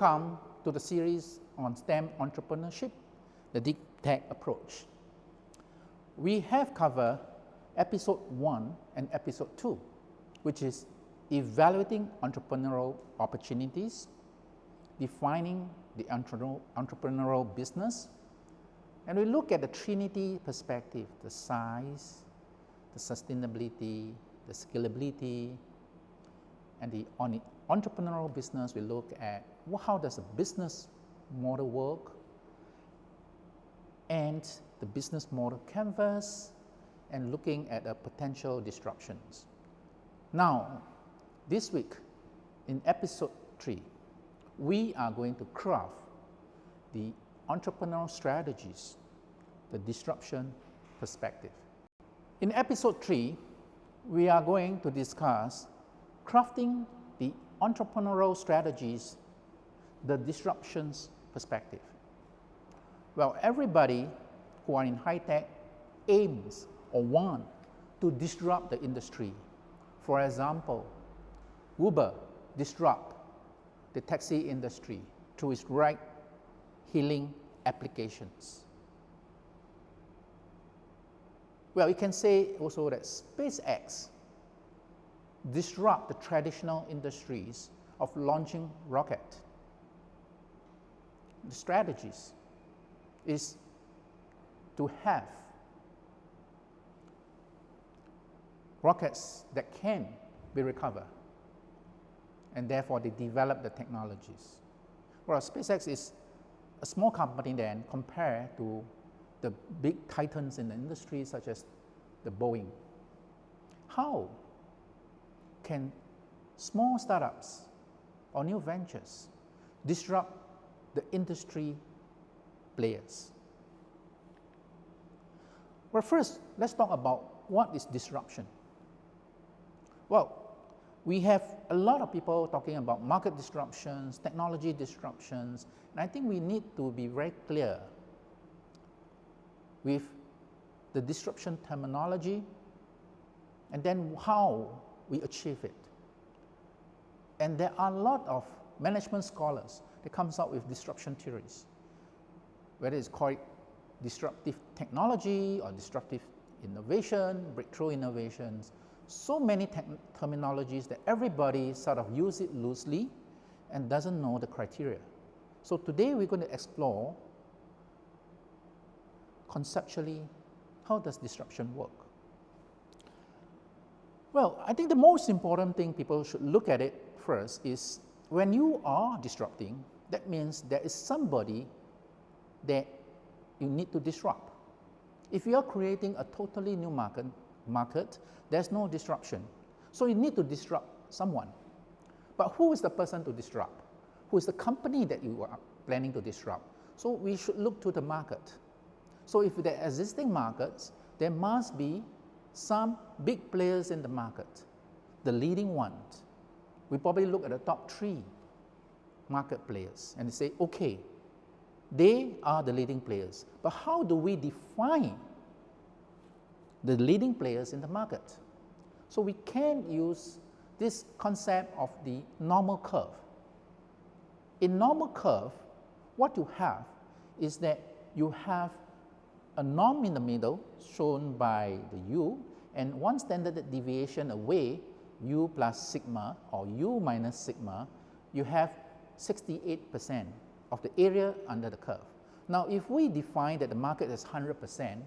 Welcome to the series on STEM entrepreneurship, the Deep Tech approach. We have covered episode 1 and episode 2, which is evaluating entrepreneurial opportunities, defining the entrepreneurial business, and we look at the Trinity perspective, the size, the sustainability, the scalability, and on the entrepreneurial business, we look at how does a business model work and the business model canvas and looking at potential disruptions. Now, this week in episode 3, we are going to craft the entrepreneurial strategies, the disruption perspective. In episode 3, we are going to discuss crafting the entrepreneurial strategies, the disruptions perspective. Well, everybody who are in high tech aims or want to disrupt the industry. For example, Uber disrupt the taxi industry through its ride-hailing applications. Well, you can say also that SpaceX disrupt the traditional industries of launching rocket. The strategies is to have rockets that can be recovered, and therefore they develop the technologies. Well, SpaceX is a small company then compared to the big titans in the industry such as the Boeing. How can small startups or new ventures disrupt the industry players? Well, first, let's talk about what is disruption. Well, we have a lot of people talking about market disruptions, technology disruptions, and I think we need to be very clear with the disruption terminology and then how we achieve it. And there are a lot of management scholars that comes up with disruption theories, whether it's called disruptive technology or disruptive innovation, breakthrough innovations, so many terminologies that everybody sort of use it loosely and doesn't know the criteria. So today we're going to explore conceptually how does disruption work. Well, I think the most important thing people should look at it first is when you are disrupting, that means there is somebody that you need to disrupt. If you are creating a totally new market, there's no disruption. So you need to disrupt someone. But who is the person to disrupt? Who is the company that you are planning to disrupt? So we should look to the market. So if there are existing markets, there must be some big players in the market, the leading ones. We probably look at the top 3 market players and say, okay, they are the leading players. But how do we define the leading players in the market? So we can use this concept of the normal curve. In normal curve, what you have is that you have a norm in the middle shown by the u and one standard deviation away, u plus sigma or u minus sigma, you have 68% of the area under the curve. Now, if we define that the market is 100%,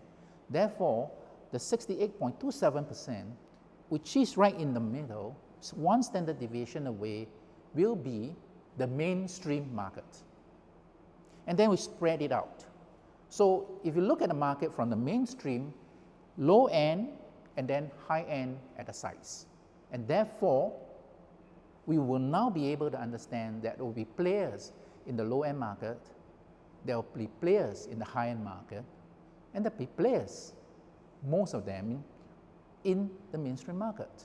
therefore, the 68.27%, which is right in the middle, one standard deviation away, will be the mainstream market. And then we spread it out. So if you look at the market from the mainstream, low end, and then high end at the sides. And therefore, we will now be able to understand that there will be players in the low end market, there will be players in the high end market, and there will be players, most of them, in the mainstream market.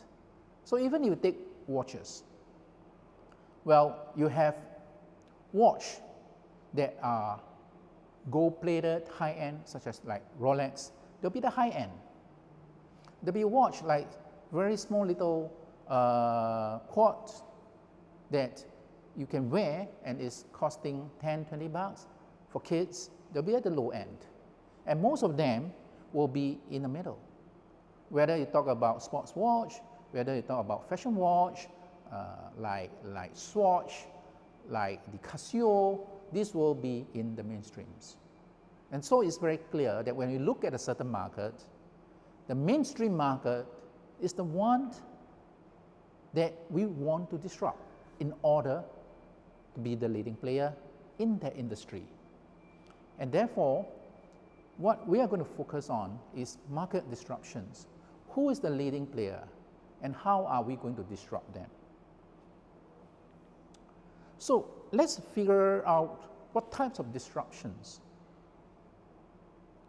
So even if you take watches, well, you have watch that are gold-plated, high-end, such as like Rolex, they'll be the high-end. There'll be a watch like very small little quartz that you can wear and it's costing 10, 20 bucks. For kids, they'll be at the low end. And most of them will be in the middle. Whether you talk about sports watch, whether you talk about fashion watch, like Swatch, like the Casio, this will be in the mainstreams. And so it's very clear that when you look at a certain market, the mainstream market is the one that we want to disrupt in order to be the leading player in that industry. And therefore, what we are going to focus on is market disruptions. Who is the leading player and how are we going to disrupt them? So let's figure out what types of disruptions.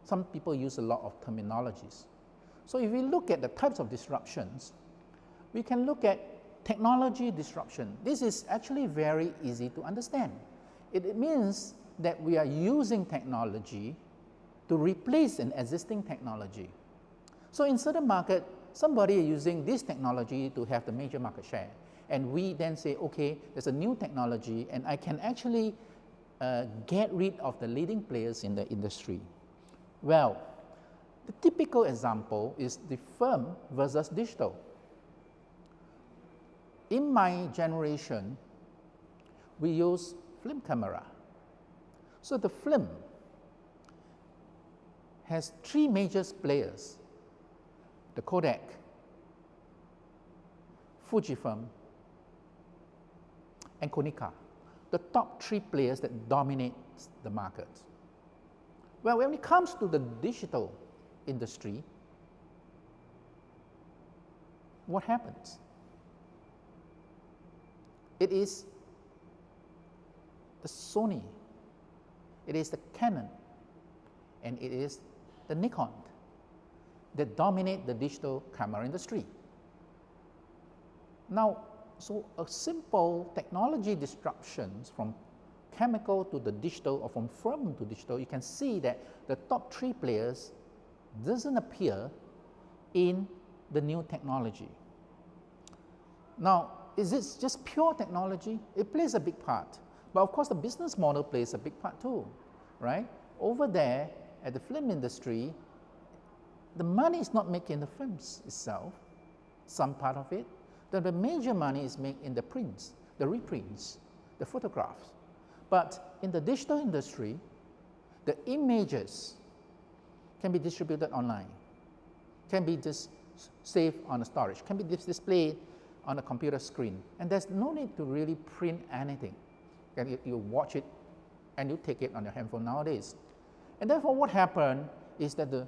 Some people use a lot of terminologies. So if we look at the types of disruptions, we can look at technology disruption. This is actually very easy to understand. It means that we are using technology to replace an existing technology. So in certain market, somebody is using this technology to have the major market share. And we then say, okay, there's a new technology and I can actually get rid of the leading players in the industry. Well, the typical example is the film versus digital. In my generation, we use film camera. So the film has three major players: the Kodak, Fujifilm, and Konica, the top three players that dominate the market. Well, when it comes to the digital industry, what happens? It is the Sony, it is the Canon, and it is the Nikon that dominate the digital camera industry. Now, so a simple technology disruptions from chemical to the digital or from film to digital, you can see that the top three players doesn't appear in the new technology. Now, is it just pure technology? It plays a big part. But of course, the business model plays a big part too, right? Over there at the film industry, the money is not made in the films itself, some part of it. The major money is made in the prints, the reprints, the photographs. But in the digital industry, the images can be distributed online, can be just saved on a storage, can be displayed on a computer screen. And there's no need to really print anything. And you watch it and you take it on your handphone nowadays. And therefore what happened is that the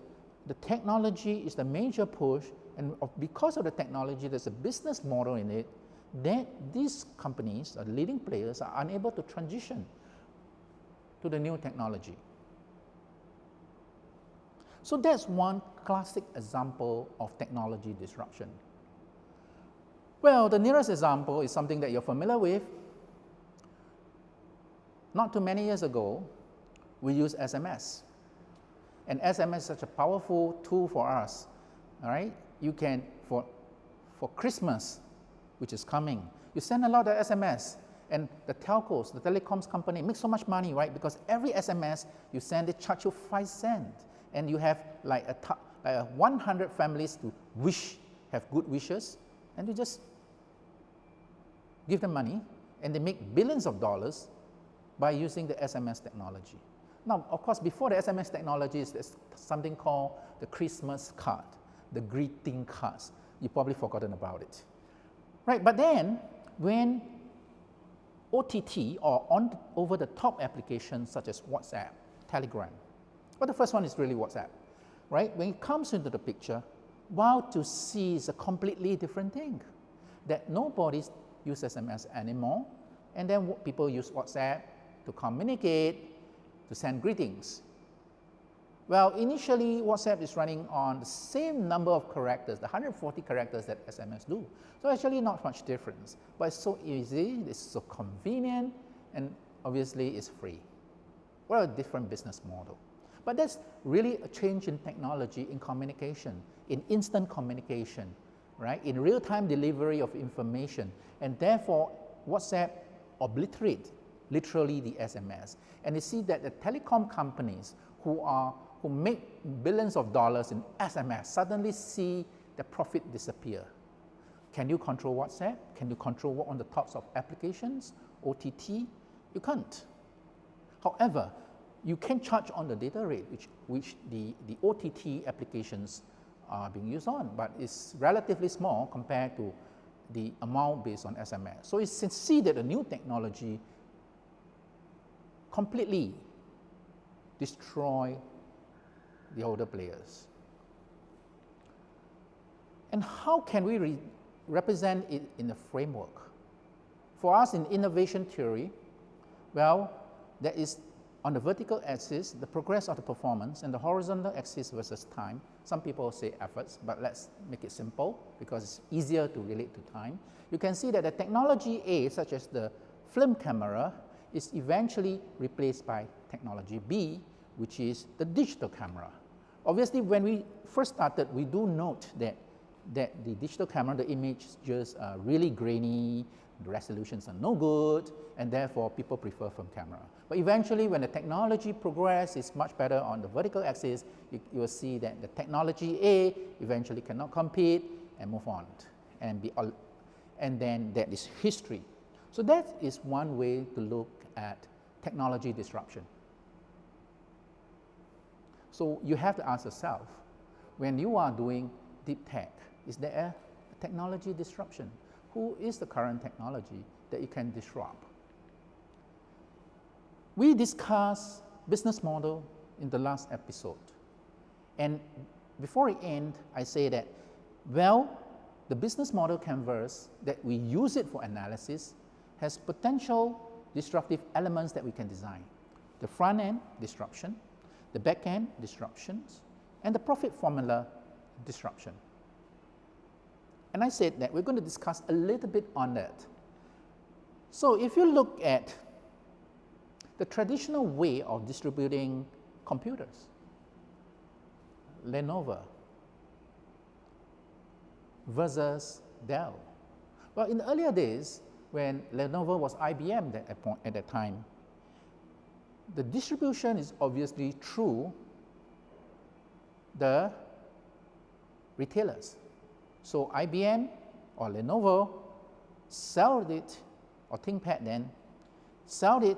technology is the major push, and because of the technology, there's a business model in it that these companies, the leading players, are unable to transition to the new technology. So that's one classic example of technology disruption. Well, the nearest example is something that you're familiar with. Not too many years ago, we used SMS. And SMS is such a powerful tool for us, all right? You can, for Christmas, which is coming, you send a lot of SMS, and the telcos, the telecoms company make so much money, right? Because every SMS you send, they charge you 5 cents. And you have like 100 families to have good wishes, and you just give them money, and they make billions of dollars by using the SMS technology. Now, of course, before the SMS technology, there's something called the Christmas card, the greeting cards. You've probably forgotten about it. Right, but then when OTT or over-the-top applications such as WhatsApp, Telegram, well, the first one is really WhatsApp, right? When it comes into the picture, wow2C is a completely different thing, that nobody uses SMS anymore, and then people use WhatsApp to communicate, to send greetings. Well, initially, WhatsApp is running on the same number of characters, the 140 characters that SMS do. So actually not much difference, but it's so easy, it's so convenient, and obviously it's free. What a different business model. But that's really a change in technology, in communication, in instant communication, right? In real-time delivery of information. And therefore, WhatsApp obliterate literally the SMS. And you see that the telecom companies who make billions of dollars in SMS suddenly see the profit disappear. Can you control WhatsApp? Can you control what on the tops of applications, OTT? You can't. However, you can charge on the data rate which the OTT applications are being used on, but it's relatively small compared to the amount based on SMS. So you can see that the new technology completely destroy the older players. And how can we represent it in a framework? For us in innovation theory, well, there is on the vertical axis, the progress of the performance, and the horizontal axis versus time. Some people say efforts, but let's make it simple because it's easier to relate to time. You can see that the technology A, such as the film camera, is eventually replaced by technology B, which is the digital camera. Obviously, when we first started, we do note that the digital camera, the image is just really grainy, the resolutions are no good, and therefore people prefer film camera. But eventually, when the technology progress is much better on the vertical axis, you will see that the technology A eventually cannot compete and move on, and then that is history. So that is one way to look at technology disruption. So you have to ask yourself, when you are doing deep tech, is there a technology disruption? Who is the current technology that you can disrupt? We discussed business model in the last episode. And before I end, I say that, well, the business model canvas that we use it for analysis has potential disruptive elements that we can design. The front end disruption, the back end disruptions, and the profit formula disruption. And I said that we're going to discuss a little bit on that. So if you look at the traditional way of distributing computers, Lenovo versus Dell. Well, in the earlier days, when Lenovo was IBM at that time, the distribution is obviously through the retailers. So IBM or Lenovo sold it, or ThinkPad then, sold it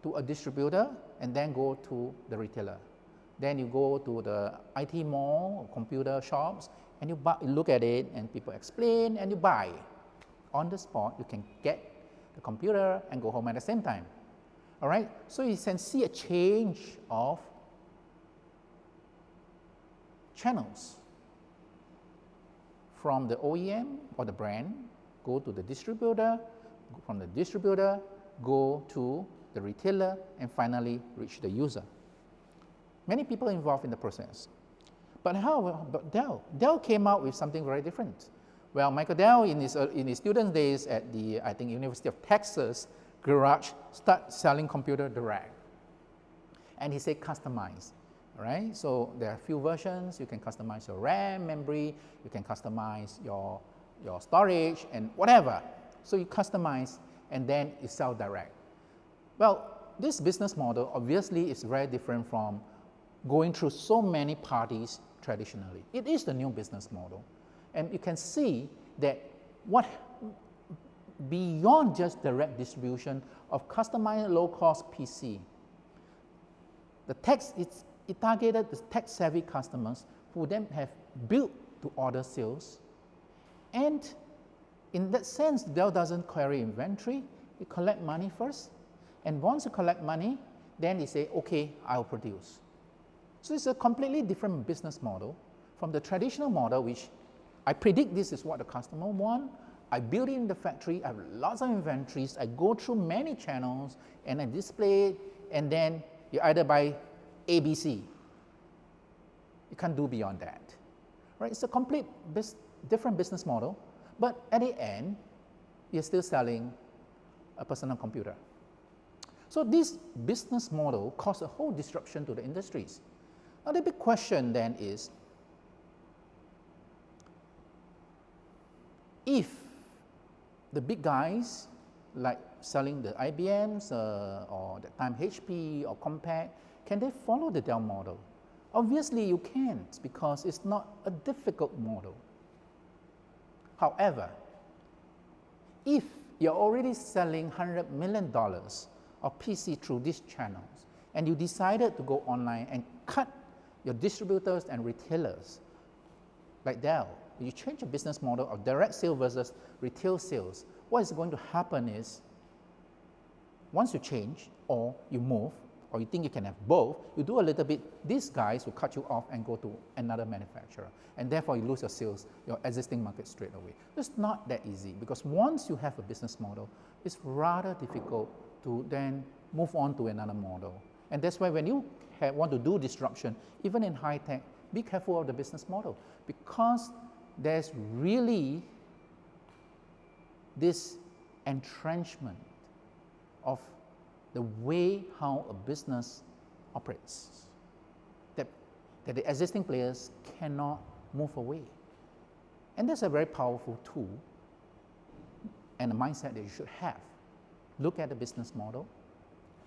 to a distributor and then go to the retailer. Then you go to the IT mall or computer shops and you look at it and people explain and you buy. On the spot, you can get the computer and go home at the same time. All right, so you can see a change of channels from the OEM or the brand, go to the distributor, from the distributor, go to the retailer, and finally reach the user. Many people involved in the process. But how about Dell? Dell came out with something very different. Well, Michael Dell, in his student days at the, I think, University of Texas garage, start selling computer direct. And he said customize, all right? So there are a few versions. You can customize your RAM, memory, you can customize your storage and whatever. So you customize and then you sell direct. Well, this business model obviously is very different from going through so many parties traditionally. It is the new business model. And you can see that beyond just direct distribution of customized low-cost PC, it targeted the tech-savvy customers who then have built to order sales. And in that sense, Dell doesn't carry inventory. You collect money first. And once you collect money, then they say, okay, I'll produce. So it's a completely different business model from the traditional model, which I predict this is what the customer wants. I build it in the factory, I have lots of inventories, I go through many channels, and I display it, and then you either buy ABC. You can't do beyond that. Right? It's a complete different business model, but at the end, you're still selling a personal computer. So this business model caused a whole disruption to the industries. Now the big question then is, if the big guys like selling the IBMs or that time HP or Compaq, can they follow the Dell model? Obviously you can't, because it's not a difficult model. However, if you're already selling $100 million of PC through these channels, and you decided to go online and cut your distributors and retailers like Dell, you change your business model of direct sale versus retail sales, what is going to happen is, once you change or you move, or you think you can have both, you do a little bit, these guys will cut you off and go to another manufacturer, and therefore you lose your sales, your existing market straight away. It's not that easy, because once you have a business model, it's rather difficult to then move on to another model. And that's why when you want to do disruption, even in high tech, be careful of the business model, because there's really this entrenchment of the way how a business operates, that the existing players cannot move away. And that's a very powerful tool and a mindset that you should have. Look at the business model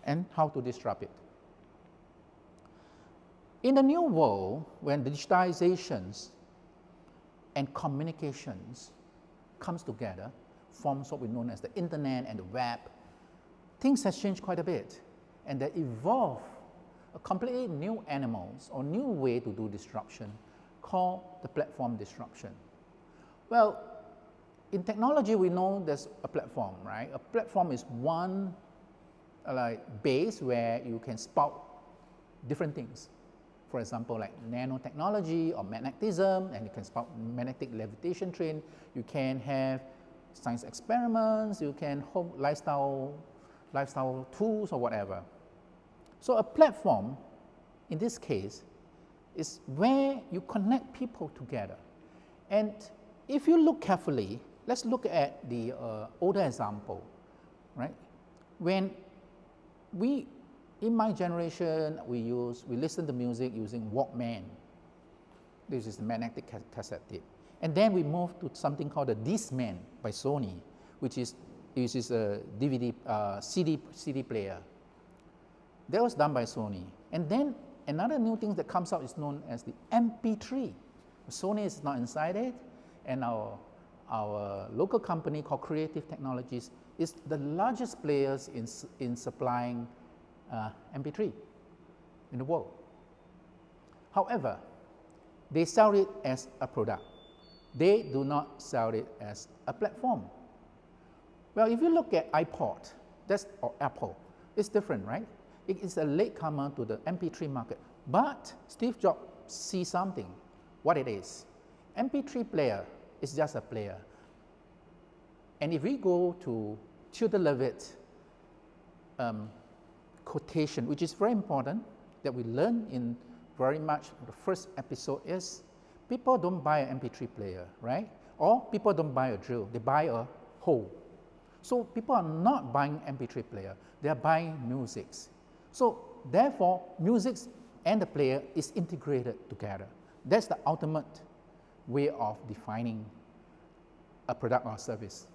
and how to disrupt it. In the new world, when digitizations and communications comes together, forms what we know as the internet and the web, things have changed quite a bit, and they evolve a completely new animals or new way to do disruption called the platform disruption. Well, in technology, we know there's a platform, right? A platform is one base where you can spout different things. For example, like nanotechnology or magnetism, and you can spout magnetic levitation train. You can have science experiments, you can home lifestyle tools or whatever. So a platform, in this case, is where you connect people together. And if you look carefully, let's look at the older example, right? When in my generation, we listen to music using Walkman. This is the magnetic cassette tape. And then we moved to something called the Discman by Sony, which is a DVD, CD player. That was done by Sony. And then another new thing that comes out is known as the MP3. Sony is not inside it, and our local company called Creative Technologies is the largest players in supplying MP3 in the world. However, they sell it as a product. They do not sell it as a platform. Well, if you look at iPod, or Apple, it's different, right? It is a latecomer to the MP3 market. But Steve Jobs sees something, what it is. MP3 player is just a player. And if we go to Tudor Levitt quotation, which is very important, that we learn in very much the first episode, is people don't buy an MP3 player, right? Or people don't buy a drill, they buy a hole. So people are not buying MP3 player, they are buying musics. So therefore, musics and the player is integrated together. That's the ultimate way of defining a product or service.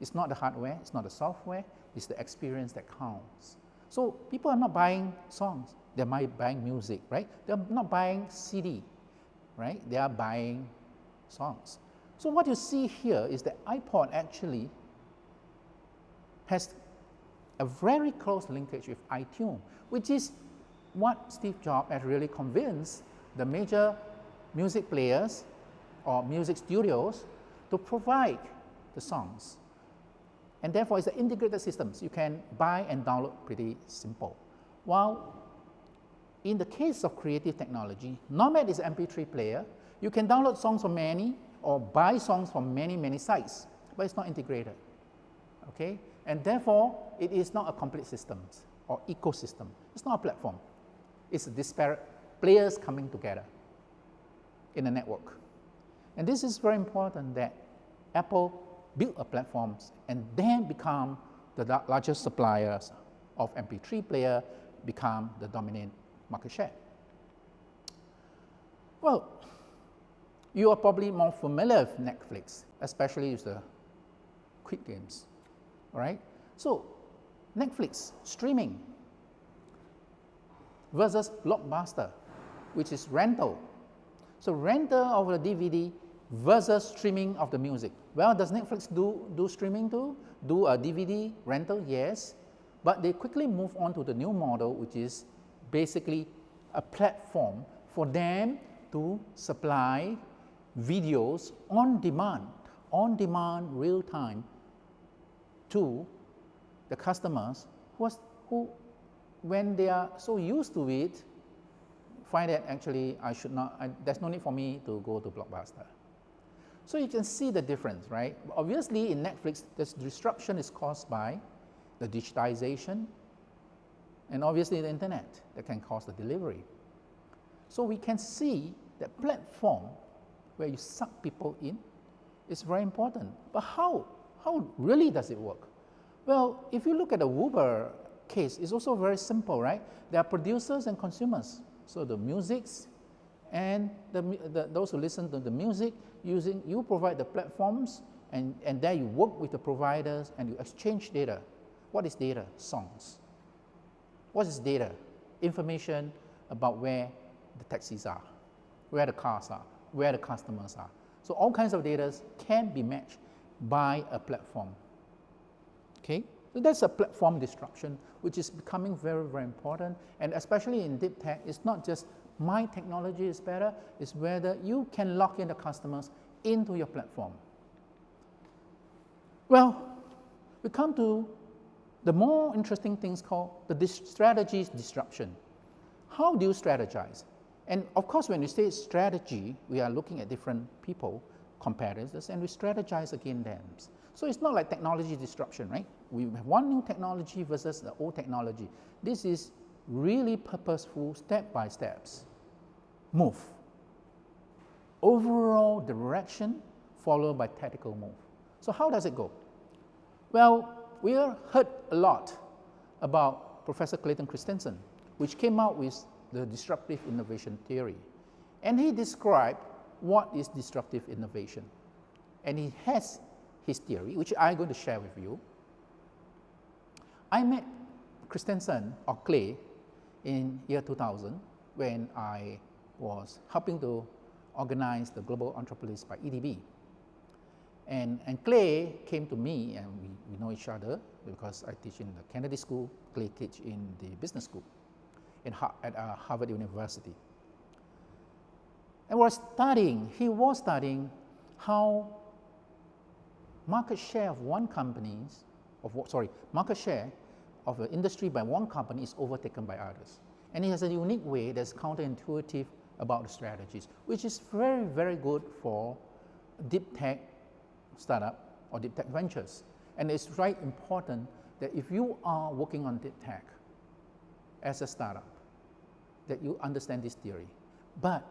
It's not the hardware, it's not the software, it's the experience that counts. So people are not buying songs, they're buying music, right? They're not buying CD, right? They are buying songs. So what you see here is that iPod actually has a very close linkage with iTunes, which is what Steve Jobs has really convinced the major music players or music studios to provide the songs. And therefore, it's an integrated system. You can buy and download pretty simple. While in the case of creative technology, Nomad is an MP3 player. You can download songs from many or buy songs from many sites, but it's not integrated. Okay? And therefore, it is not a complete system or ecosystem. It's not a platform. It's a disparate players coming together in a network. And this is very important, that Apple build a platform and then become the largest suppliers of MP3 player, become the dominant market share. Well, you are probably more familiar with Netflix, especially with the Squid Games. all right? So Netflix, streaming, versus Blockbuster, which is rental. So rental of the DVD versus streaming of the music. Well, does Netflix do streaming too? Do a DVD rental? Yes. But they quickly move on to the new model, which is basically a platform for them to supply videos on demand, real time to the customers who, when they are so used to it, find that actually there's no need for me to go to Blockbuster. So you can see the difference, right? Obviously in Netflix, this disruption is caused by the digitization and obviously the internet that can cause the delivery. So we can see that platform where you suck people in is very important. But how really does it work? Well, if you look at the Uber case, it's also very simple, right? There are producers and consumers. So the musics and those who listen to the music, you provide the platforms, and there you work with the providers and you exchange data. What is data? Songs. What is data? Information about where the taxis are, where the cars are, where the customers are. So all kinds of data can be matched by a platform. Okay? So that's a platform disruption, which is becoming very, very important. And especially in deep tech, it's not just my technology is better, it's whether you can lock in the customers into your platform. Well, we come to the more interesting things called the strategies disruption. How do you strategize? And of course, when we say strategy, we are looking at different people, competitors, and we strategize against them. So it's not like technology disruption, right? We have one new technology versus the old technology. This is really purposeful, step-by-steps move. Overall direction followed by tactical move. So how does it go? Well, we heard a lot about Professor Clayton Christensen, which came out with the disruptive innovation theory. And he described what is disruptive innovation. And he has his theory, which I'm going to share with you. I met Christensen, or Clay, in year 2000 when I was helping to organize the Global Entrepreneurial by EDB. And Clay came to me, and we know each other because I teach in the Kennedy School, Clay teach in the business school at Harvard University. And he was studying how market share of market share of the industry by one company is overtaken by others. And he has a unique way that's counterintuitive about the strategies, which is very, very good for deep tech startup or deep tech ventures. And it's very important that if you are working on deep tech as a startup, that you understand this theory. But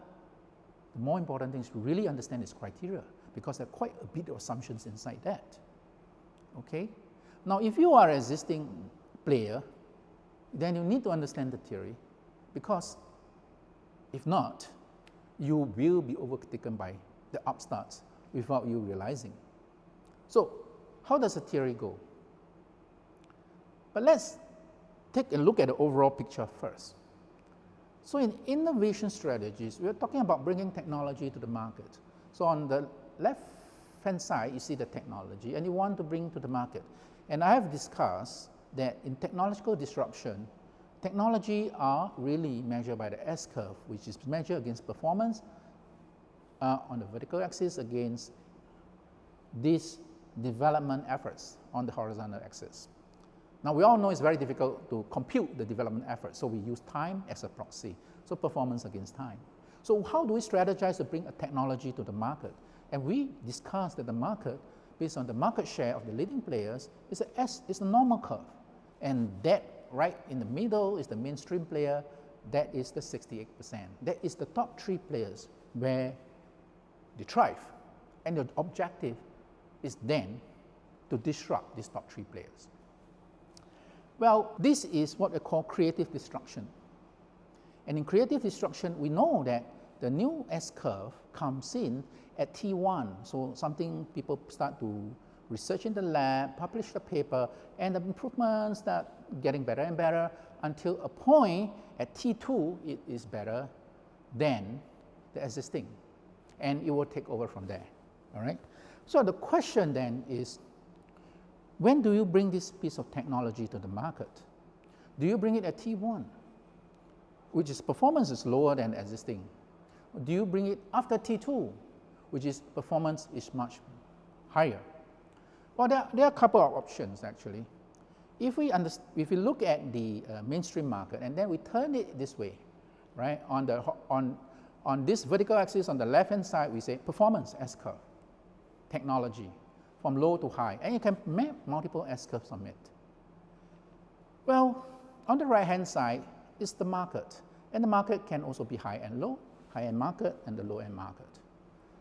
the more important thing is to really understand its criteria, because there are quite a bit of assumptions inside that. Okay? Now, if you are an existing player, then you need to understand the theory, because if not, you will be overtaken by the upstarts without you realizing. So, how does the theory go? But let's take a look at the overall picture first. So in innovation strategies, we're talking about bringing technology to the market. So on the left-hand side, you see the technology, and you want to bring to the market. And I have discussed that in technological disruption, technology are really measured by the S-curve, which is measured against performance on the vertical axis against these development efforts on the horizontal axis. Now, we all know it's very difficult to compute the development effort, so we use time as a proxy, so performance against time. So how do we strategize to bring a technology to the market? And we discussed that the market, based on the market share of the leading players, is a normal curve. And that right in the middle is the mainstream player, that is the 68%. That is the top 3 players where they thrive. And the objective is then to disrupt these top 3 players. Well, this is what we call creative destruction. And in creative destruction, we know that the new S-curve comes in at T1, so something people start to research in the lab, publish the paper, and the improvements start getting better and better until a point at T2 it is better than the existing, and it will take over from there. All right. So the question then is, when do you bring this piece of technology to the market? Do you bring it at T1, which is performance is lower than existing? Or do you bring it after T2, which is performance is much higher? Well, there are a couple of options actually. If we look at the mainstream market and then we turn it this way, right? On this vertical axis on the left-hand side, we say performance S-curve, technology, from low to high, and you can map multiple S-curves on it. Well, on the right-hand side is the market, and the market can also be high and low, high-end market and the low-end market.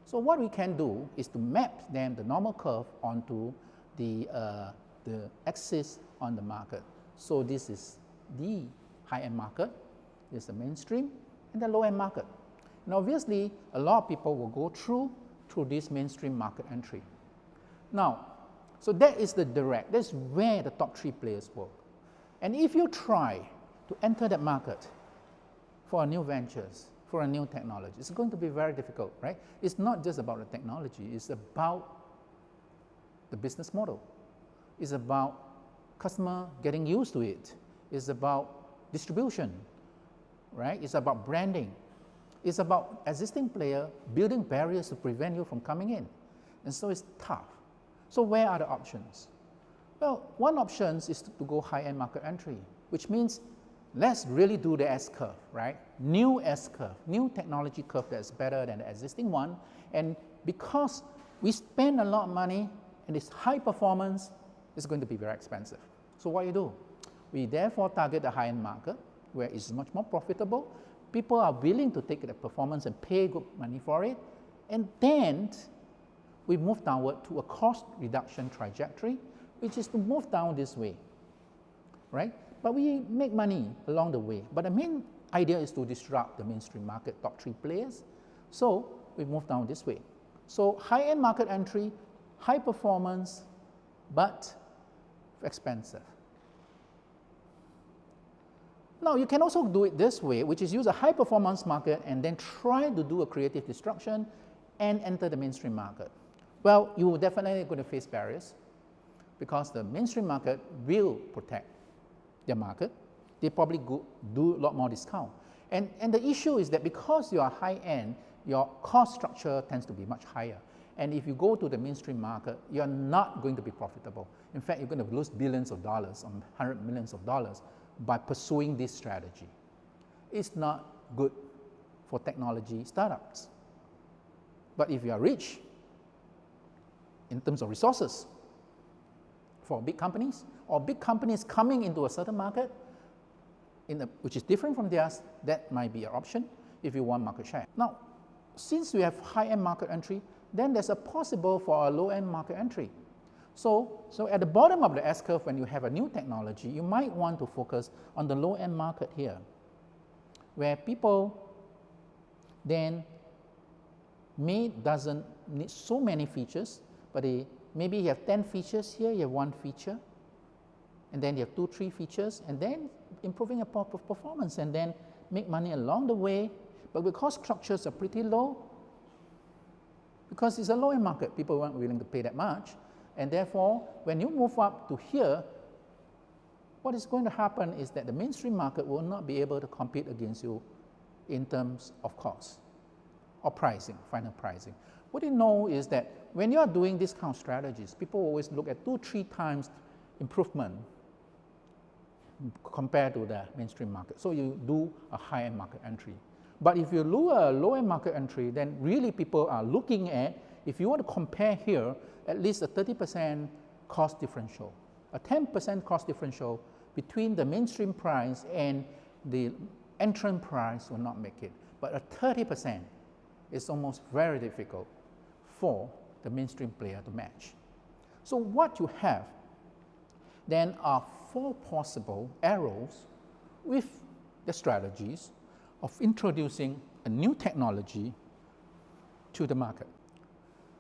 So what we can do is to map them, the normal curve, onto the axis on the market. So this is the high-end market, this is the mainstream, and the low-end market. And obviously, a lot of people will go through this mainstream market entry. Now, so that is the direct, that's where the top 3 players work. And if you try to enter that market for a new ventures, for a new technology, it's going to be very difficult, right? It's not just about the technology, it's about the business model. It's about customer getting used to it. It's about distribution, right? It's about branding. It's about existing player building barriers to prevent you from coming in. And so it's tough. So where are the options? Well, one option is to go high-end market entry, which means let's really do the S-curve, right? New S-curve, new technology curve that's better than the existing one. And because we spend a lot of money and it's high performance, it's going to be very expensive. So what do? We therefore target the high-end market where it's much more profitable. People are willing to take the performance and pay good money for it. And then we move downward to a cost reduction trajectory, which is to move down this way, right? But we make money along the way. But the main idea is to disrupt the mainstream market, top 3 players. So we move down this way. So high-end market entry, high performance, but expensive. Now, you can also do it this way, which is use a high-performance market and then try to do a creative disruption and enter the mainstream market. Well, you will definitely going to face barriers because the mainstream market will protect their market. They probably do a lot more discount. And the issue is that because you are high-end, your cost structure tends to be much higher. And if you go to the mainstream market, you're not going to be profitable. In fact, you're going to lose billions of dollars or hundreds of millions of dollars by pursuing this strategy. It's not good for technology startups. But if you are rich in terms of resources for big companies, or big companies coming into a certain market which is different from theirs, that might be an option if you want market share. Now, since we have high-end market entry, then there's a possible for a low-end market entry. So at the bottom of the S-curve, when you have a new technology, you might want to focus on the low-end market here, where people then doesn't need so many features, but maybe you have 10 features here, you have 1 feature, and then you have 2, 3 features, and then improving upon performance, and then make money along the way. But because structures are pretty low, because it's a low-end market, people weren't willing to pay that much, and therefore, when you move up to here, what is going to happen is that the mainstream market will not be able to compete against you in terms of cost or pricing, final pricing. What you know is that when you are doing these kind of strategies, people always look at 2, 3 times improvement compared to the mainstream market. So you do a high-end market entry. But if you do a low-end market entry, then really people are looking at, if you want to compare here, at least a 30% cost differential, a 10% cost differential between the mainstream price and the entrant price will not make it. But a 30% is almost very difficult for the mainstream player to match. So what you have then are 4 possible arrows with the strategies of introducing a new technology to the market.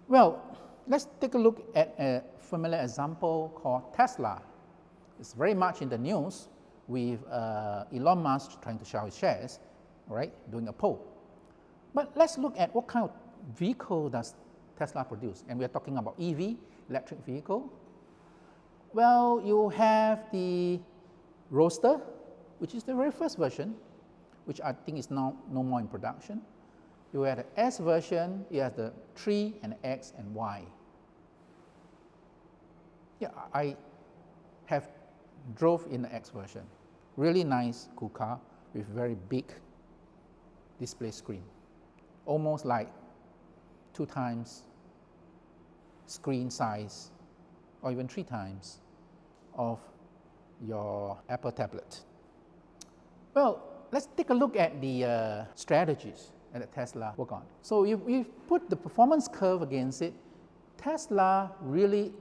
Well, let's take a look at a familiar example called Tesla. It's very much in the news with Elon Musk trying to sell his shares, right, doing a poll. But let's look at what kind of vehicle does Tesla produce. And we're talking about EV, electric vehicle. Well, you have the Roadster, which is the very first version, which I think is now no more in production. You have the S version, you have the 3 and X and Y. Yeah, I have drove in the X version. Really nice, cool car with very big display screen. Almost like 2 times screen size or even 3 times of your Apple tablet. Well, let's take a look at the strategies that Tesla work on. So if we put the performance curve against it, Tesla really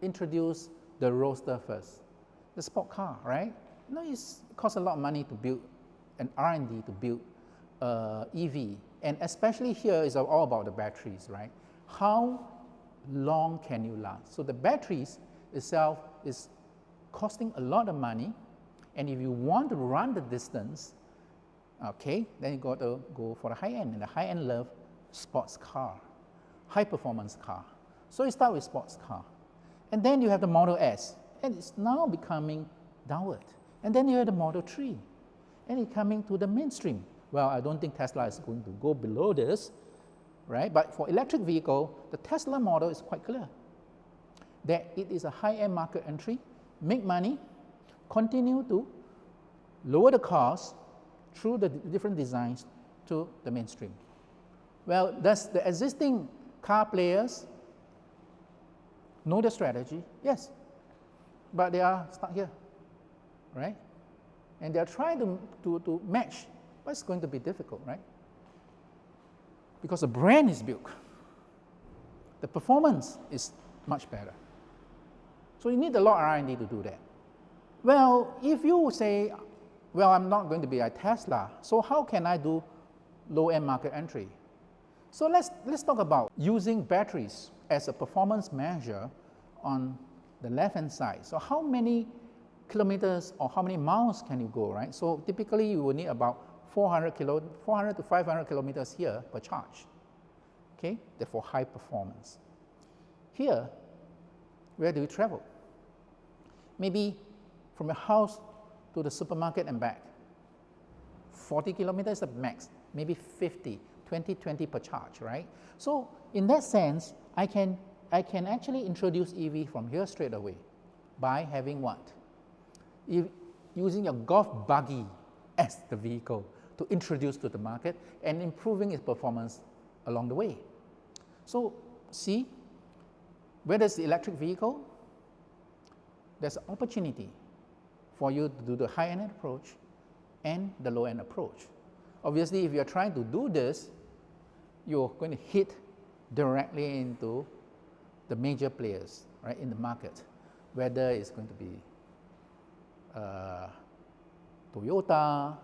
introduced the Roadster first, the sport car, right? No, it costs a lot of money to build an R&D to build EV, and especially here is all about the batteries, right? How long can you last? So the batteries itself is costing a lot of money, and if you want to run the distance, okay, then you got to go for the high end, and the high end love sports car, high performance car. So you start with sports car, and then you have the Model S, and it's now becoming downward, and then you have the Model 3, and it's coming to the mainstream. Well, I don't think Tesla is going to go below this, right? But for electric vehicle, the Tesla model is quite clear that it is a high-end market entry, make money, continue to lower the cost through the different designs to the mainstream. Well, does the existing car players know the strategy? Yes, but they are stuck here, right? And they are trying to match, but it's going to be difficult, right? Because the brand is built. The performance is much better. So you need a lot of R&D to do that. Well, if you say, well, I'm not going to be a Tesla, so how can I do low-end market entry? So let's talk about using batteries as a performance measure on the left-hand side. So how many kilometers or how many miles can you go, right? So typically you will need about 400 to 500 kilometers here per charge, okay? Therefore high performance. Here, where do you travel? Maybe from your house to the supermarket and back. 40 kilometers at max, maybe 50, 20 per charge, right? So in that sense, I can actually introduce EV from here straight away by having what? Using your golf buggy as the vehicle to introduce to the market and improving its performance along the way. So see, where there's the electric vehicle, there's an opportunity for you to do the high-end approach and the low-end approach. Obviously, if you're trying to do this, you're going to hit directly into the major players, right, in the market, whether it's going to be Toyota,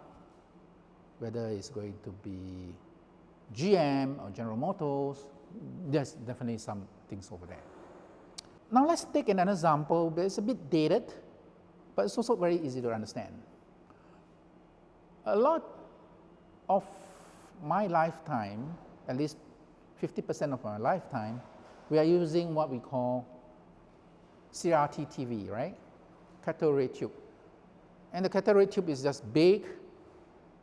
whether it's going to be GM or General Motors. There's definitely some things over there. Now let's take another example that is a bit dated, but it's also very easy to understand. A lot of my lifetime, at least 50% of my lifetime, we are using what we call CRT TV, right? Cathode ray tube. And the cathode ray tube is just big,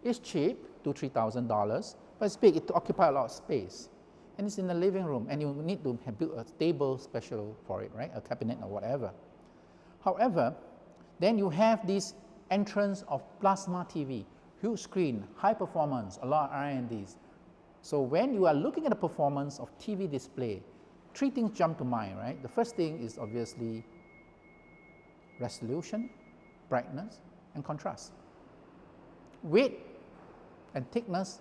it's cheap, $2,000 to $3,000, but it's big, it occupies a lot of space. And it's in the living room, and you need to have built a table special for it, right? A cabinet or whatever. However, then you have this entrance of plasma TV, huge screen, high performance, a lot of R&Ds. So when you are looking at the performance of TV display, 3 things jump to mind, right? The first thing is obviously resolution, brightness, and contrast. Weight and thickness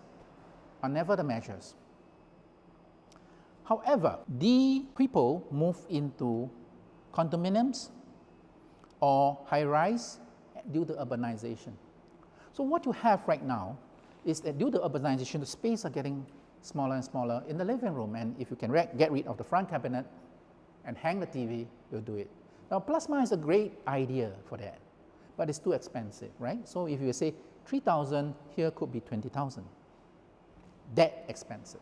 are never the measures. However, the people move into condominiums or high-rise due to urbanization. So what you have right now is that due to urbanization, the space are getting smaller and smaller in the living room. And if you can get rid of the front cabinet and hang the TV, you'll do it. Now, plasma is a great idea for that, but it's too expensive, right? So if you say 3,000, here could be 20,000. That expensive.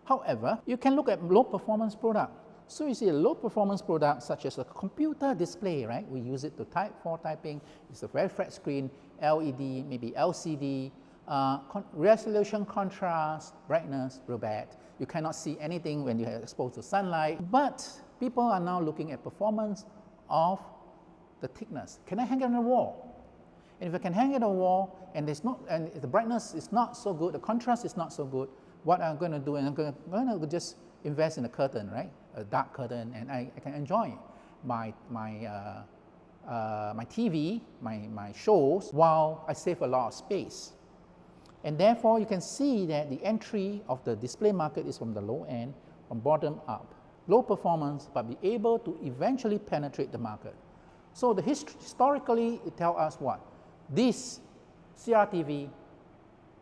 However, you can look at low performance product. So you see a low performance product such as a computer display, right? We use it to type for typing. It's a very flat screen, LED, maybe LCD, resolution, contrast, brightness, real bad. You cannot see anything when you are exposed to sunlight. But people are now looking at performance of the thickness. Can I hang it on the wall? And if I can hang it on the wall and if the brightness is not so good, the contrast is not so good, what I'm going to do, and I'm going to just invest in a curtain, right? A dark curtain, and I can enjoy my TV, my shows, while I save a lot of space. And therefore, you can see that the entry of the display market is from the low end, from bottom up. Low performance, but be able to eventually penetrate the market. So historically, it tells us what? This CRT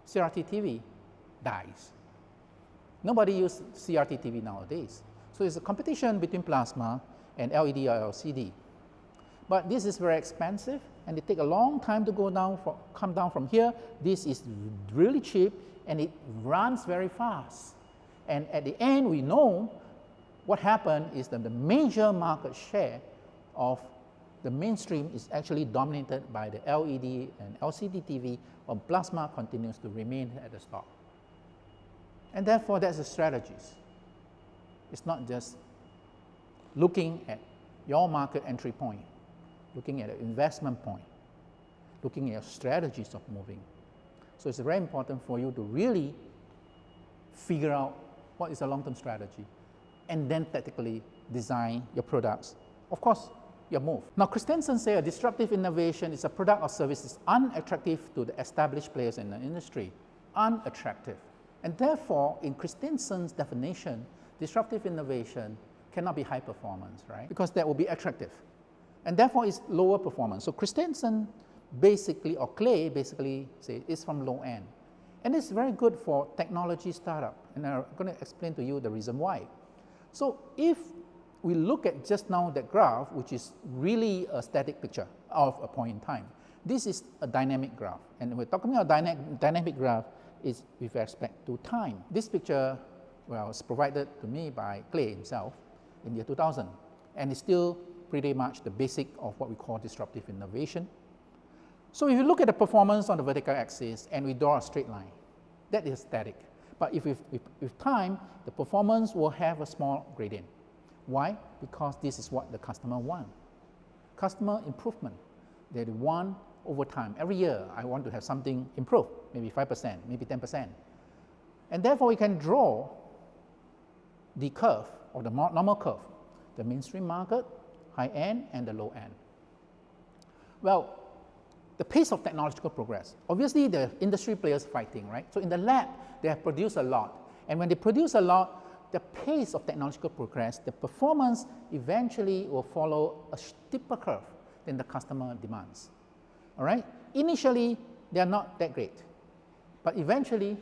TV dies. Nobody uses CRT TV nowadays. So it's a competition between plasma and LED or LCD. But this is very expensive, and it takes a long time to come down from here. This is really cheap, and it runs very fast. And at the end, we know what happened is that the major market share of the mainstream is actually dominated by the LED and LCD TV, while plasma continues to remain at the top. And therefore, that's the strategies. It's not just looking at your market entry point, looking at an investment point, looking at your strategies of moving. So it's very important for you to really figure out what is a long-term strategy, and then tactically design your products. Of course, your move. Now, Christensen says a disruptive innovation is a product or service that is unattractive to the established players in the industry. Unattractive. And therefore, in Christensen's definition, disruptive innovation cannot be high performance, right? Because that will be attractive. And therefore, it's lower performance. So Christensen basically, or Clay basically say it's from low end. And it's very good for technology startup. And I'm going to explain to you the reason why. So if we look at just now that graph, which is really a static picture of a point in time, this is a dynamic graph. And we're talking about dynamic graph is with respect to time. This picture was provided to me by Clay himself in the year 2000, and it's still pretty much the basic of what we call disruptive innovation. So if you look at the performance on the vertical axis and we draw a straight line, that is static. But if with time, the performance will have a small gradient. Why? Because this is what the customer wants. Customer improvement. They want over time. Every year, I want to have something improve, maybe 5%, maybe 10%. And therefore, we can draw the curve, or the normal curve, the mainstream market, high end, and the low end. Well, the pace of technological progress. Obviously, the industry players fighting, right? So in the lab, they have produced a lot. And when they produce a lot, the pace of technological progress, the performance eventually will follow a steeper curve than the customer demands. All right? Initially, they are not that great. But eventually,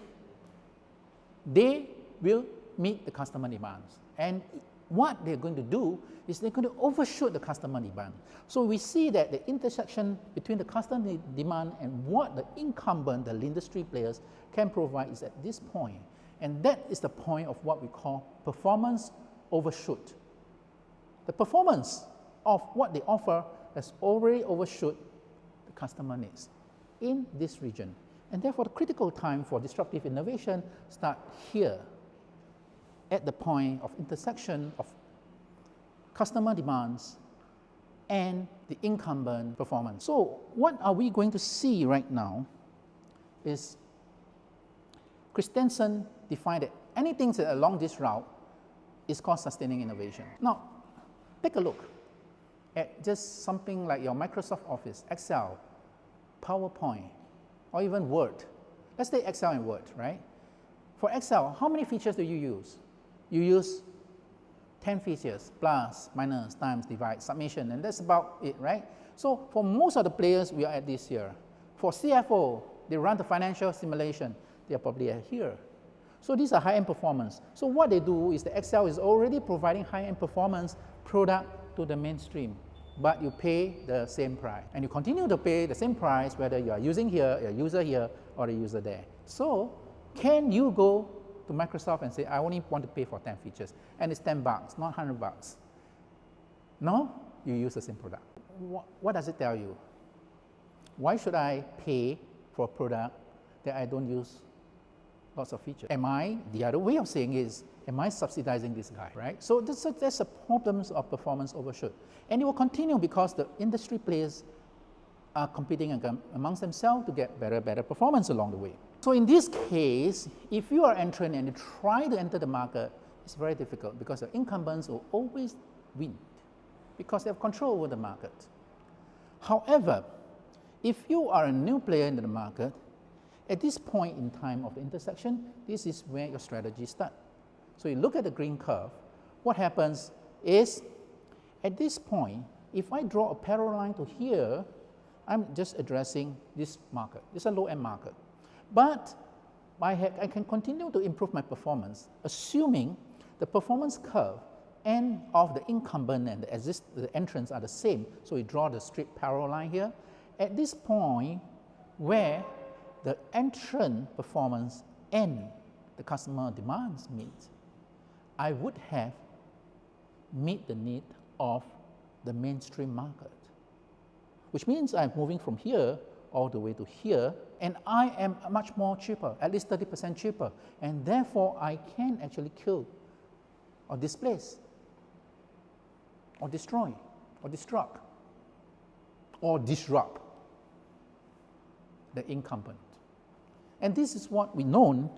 they will meet the customer demands. And what they're going to do is they're going to overshoot the customer demand. So we see that the intersection between the customer demand and what the incumbent, the industry players can provide is at this point. And that is the point of what we call performance overshoot. The performance of what they offer has already overshoot the customer needs in this region. And therefore, the critical time for disruptive innovation starts here, at the point of intersection of customer demands and the incumbent performance. So what are we going to see right now is Christensen defined that anything that along this route is called sustaining innovation. Now, take a look at just something like your Microsoft Office, Excel, PowerPoint, or even Word. Let's take Excel and Word, right? For Excel, how many features do you use? You use 10 features, plus, minus, times, divide, summation, and that's about it, right? So for most of the players, we are at this here. For CFO, they run the financial simulation, they are probably at here. So these are high-end performance. So what they do is the Excel is already providing high-end performance product to the mainstream, but you pay the same price. And you continue to pay the same price whether you are using here, a user here, or a user there. So can you go to Microsoft and say, I only want to pay for 10 features, and it's $10, not $100? No, you use the same product. What does it tell you? Why should I pay for a product that I don't use lots of features? The other way of saying is, am I subsidizing this guy, right? So that's a problem of performance overshoot. And it will continue because the industry players are competing amongst themselves to get better performance along the way. So in this case, if you are entering and you try to enter the market, it's very difficult because the incumbents will always win because they have control over the market. However, if you are a new player in the market, at this point in time of the intersection, this is where your strategy starts. So you look at the green curve, what happens is, at this point, if I draw a parallel line to here, I'm just addressing this market. This is a low-end market. But I can continue to improve my performance, assuming the performance curve and of the incumbent and the entrants are the same. So we draw the straight parallel line here. At this point, where the entrant performance and the customer demands meet, I would have meet the need of the mainstream market, which means I'm moving from here all the way to here, and I am much more cheaper, at least 30% cheaper, and therefore I can actually kill or displace or destroy or disrupt the incumbent. And this is what we know,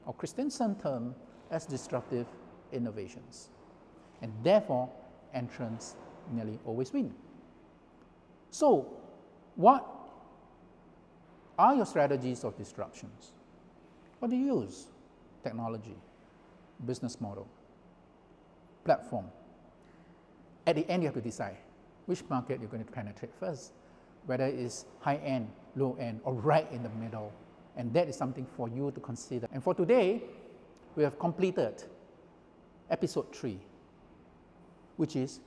or Christensen term, as disruptive innovations. And therefore, entrants nearly always win. So, what are your strategies of disruptions? What do you use? Technology, business model, platform. At the end, you have to decide which market you're going to penetrate first, whether it's high-end, low-end, or right in the middle. And that is something for you to consider. And for today, we have completed episode 3, which is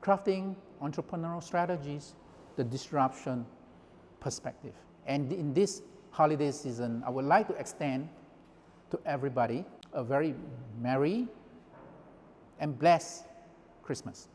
crafting entrepreneurial strategies, the disruption perspective. And in this holiday season, I would like to extend to everybody a very merry and blessed Christmas.